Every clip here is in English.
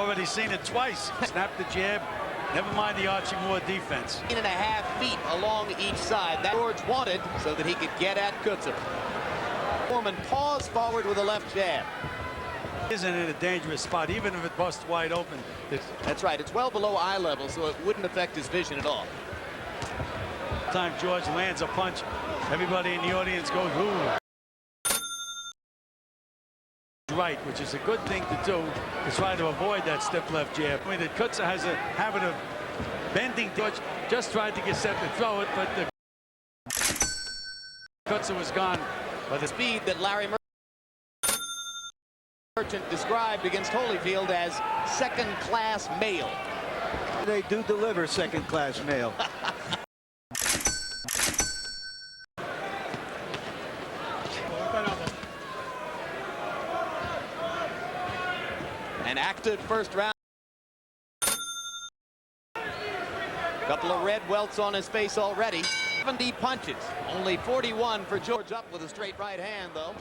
Already seen it twice. Snap the jab. Never mind the Archie Moore defense. 1.5 feet along each side. That George wanted so that he could get at Coetzer. Foreman paused forward with a left jab. Isn't in a dangerous spot, even if it busts wide open. That's right. It's well below eye level, so it wouldn't affect his vision at all. Time George lands a punch, everybody in the audience goes, ooh. Right, which is a good thing to do to try to avoid that stiff left jab. I mean, that Coetzer has a habit of bending. George just tried to get set to throw it, but the Coetzer was gone by the speed that Larry Merchant described against Holyfield as second-class mail. They do deliver second-class mail. An active first round. Couple of red welts on his face already. 70 punches. Only 41 for George. Up with a straight right hand, though.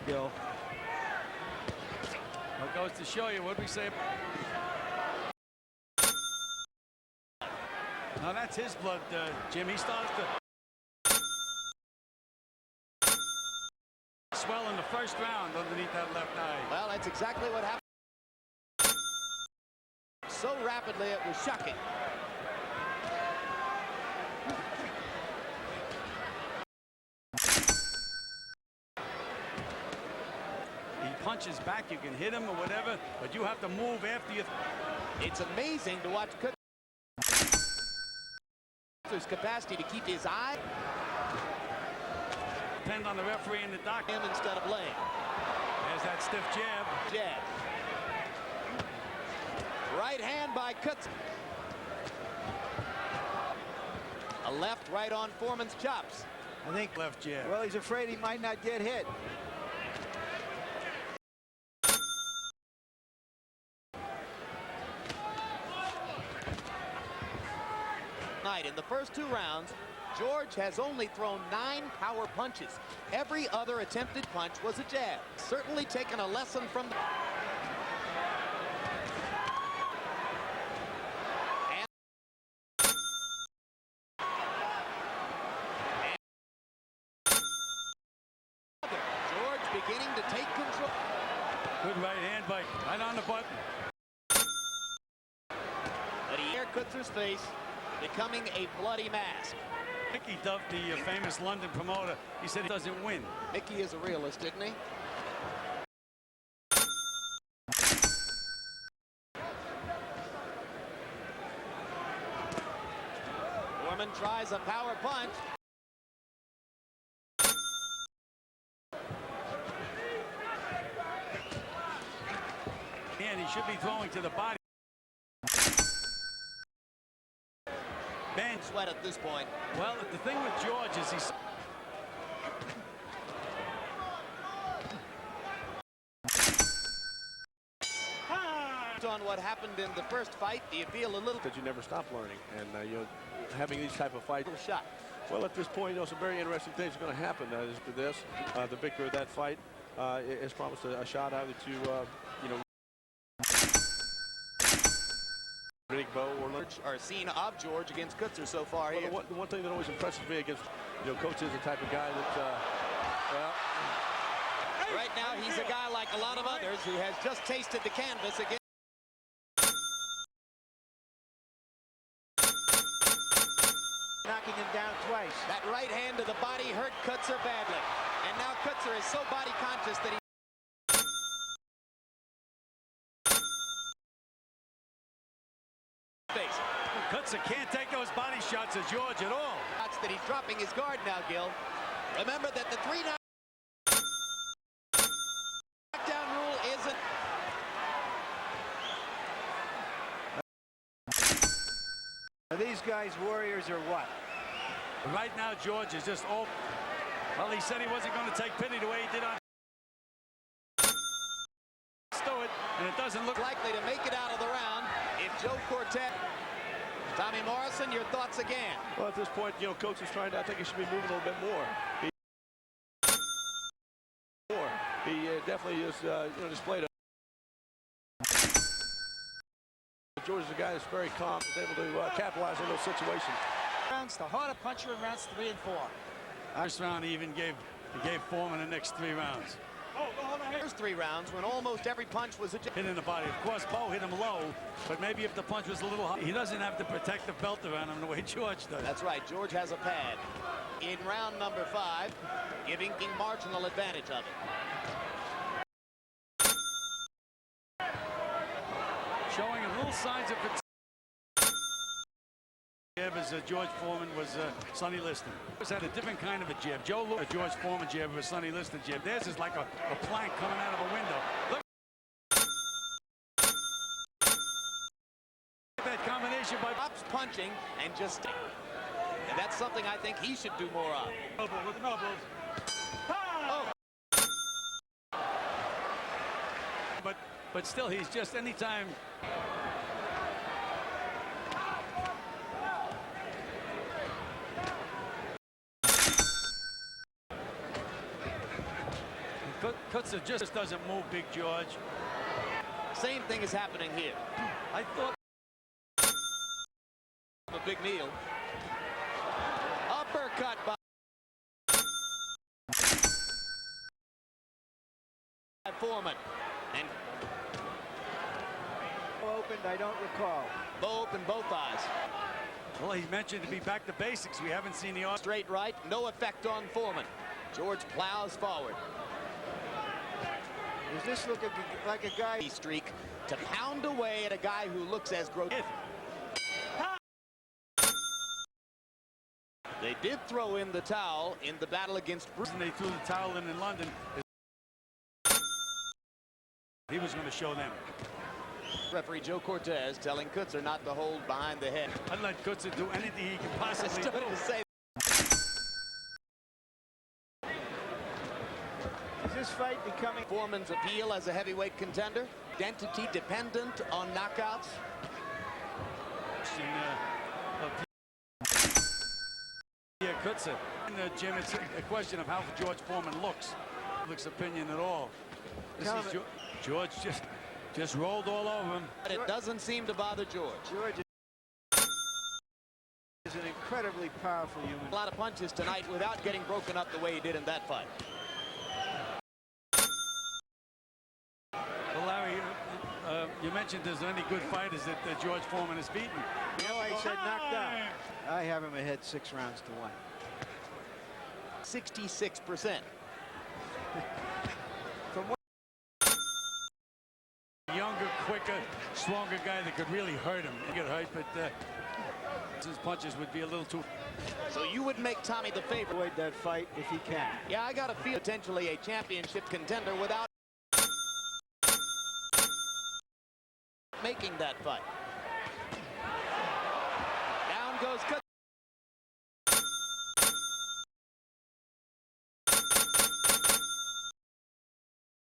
Yo. Well, goes to show you what we say. Now that's his blood, Jim. He starts to swell in the first round underneath that left eye. Well, that's exactly what happened. So rapidly it was shocking. He punches back, you can hit him or whatever, but you have to move after you. It's amazing to watch Coetzer's capacity to keep his eye. Depend on the referee and the doctor. Him instead of laying. There's that stiff jab. Jab. Right hand by Coetzer. A left right on Foreman's chops. I think left jab. Well, he's afraid he might not get hit. In the first 2 rounds, George has only thrown 9 power punches. Every other attempted punch was a jab. Certainly taken a lesson from the... George beginning to take control. Good right hand by right on the button. But he Pierre Coetzer's face becoming a bloody mask. Mickey Duff, the famous London promoter, he said he doesn't win. Mickey is a realist, isn't he? Foreman tries a power punch. And he should be throwing to the body. Ben Sweat at this point. Well, the thing with George is he's on what happened in the first fight. Do you feel a little that you never stop learning, and having these type of fights. Shot. Well, at this point, some very interesting things are going to happen. The victor of that fight is promised a shot either to Big Bow or are seen of George against Coetzer so far here. The one thing that always impresses me against Coetzer is the type of guy that well, right now he's a guy like a lot of others who has just tasted the canvas again. Knocking him down twice. That right hand to the body hurt Coetzer badly, and now Coetzer is so body conscious that he Coetzer can't take those body shots of George at all. That's that he's dropping his guard now, Gil. Remember that the 3 knockdown rule isn't. Are these guys warriors or what? Right now, George is just all. Well, he said he wasn't going to take pity the way he did on Stewart, and it doesn't look likely to make it out of the round if Joe Cortez. Tommy Morrison, your thoughts again? Well, at this point, Coetzer is trying to. I think he should be moving a little bit more. definitely is, displayed a. George is a guy that's very calm, is able to capitalize on those situations. Rounds, the harder puncher in rounds 3 and 4. First round, he even gave Foreman the next 3 rounds. First 3 rounds when almost every punch was a jab. Hit in the body. Of course, Bo hit him low, but maybe if the punch was a little high, he doesn't have to protect the belt around him the way George does. That's right. George has a pad. In round number 5, giving King marginal advantage of it. Showing a little signs of fatigue. As George Foreman was Sonny Liston. He had a different kind of a jab. Joe looked at George Foreman jab with Sonny Liston jab. Theirs is like a plank coming out of a window. Look at that combination by Stops punching and just. And that's something I think he should do more of. elbow with an elbow. Oh. But still, he's just anytime. Coetzer just doesn't move Big George. Same thing is happening here. I thought A big meal. Uppercut by Foreman. And Opened, I don't recall. Bo opened both eyes. well, he mentioned to be back to basics. We haven't seen the Straight right, no effect on Foreman. George plows forward. Does this look like a guy? Streak to pound away at a guy who looks as grotesque. They did throw in the towel in the battle against Bruce. And they threw the towel in London. He was going to show them. Referee Joe Cortez telling Coetzer not to hold behind the head. I'd let Coetzer do anything he can possibly do. To say Is this fight becoming? Foreman's appeal as a heavyweight contender. Identity dependent on knockouts. Pierre Coetzer. In the gym, it's a question of how George Foreman looks. Public's opinion at all. This is George just rolled all over him. But it doesn't seem to bother George. George is an incredibly powerful human. A lot of punches tonight without getting broken up the way he did in that fight. Well, Larry, you mentioned there's any good fighters that George Foreman has beaten. No, I said knocked out. I have him ahead 6 rounds to 1. 66%. From what? Younger, quicker, stronger guy that could really hurt him. He get hurt, but his punches would be a little too. So you would make Tommy the favorite. Avoid that fight if he can. Yeah, I got to feel potentially a championship contender without making that fight. Down goes Coetzer.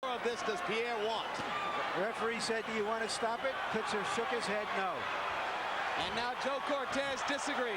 More of this does Pierre want? The referee said, do you want to stop it? Coetzer shook his head no. And now Joe Cortez disagrees.